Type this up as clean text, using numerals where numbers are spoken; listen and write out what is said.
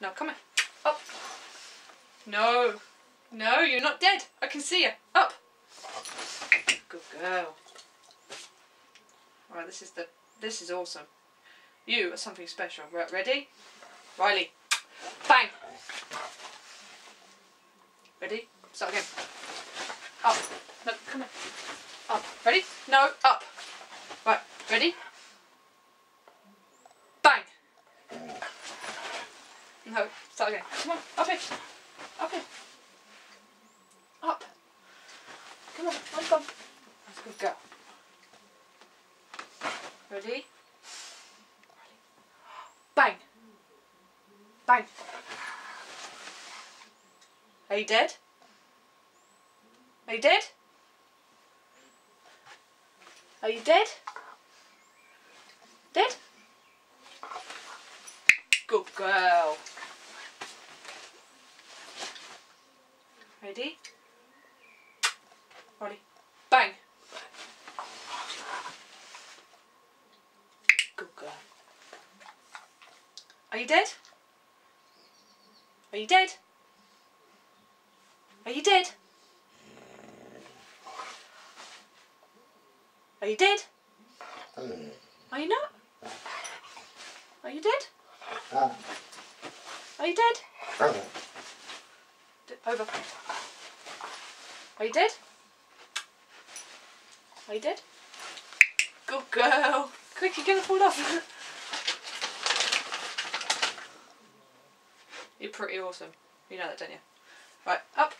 No, come here. Up. No. No, you're not dead. I can see you. Up. Good girl. Alright, this is awesome. You are something special. Right, ready? Riley. Bang. Ready? Start again. Up. No, come here. Up. Ready? No, up. Right, ready? Bang. No, start again. Come on, up here. Up here. Up. Come on, come. That's a good girl. Ready? Bang. Bang. Are you dead? Are you dead? Are you dead? Dead? Good girl. Ready? Ready? Bang. Good girl. Are you dead? Are you dead? Are you dead? Are you dead? Are you not? Are you dead? Are you dead? Over. Are you dead? Are you dead? Good girl. Quick, you're gonna fall off. You're pretty awesome. You know that, don't you? Right, up.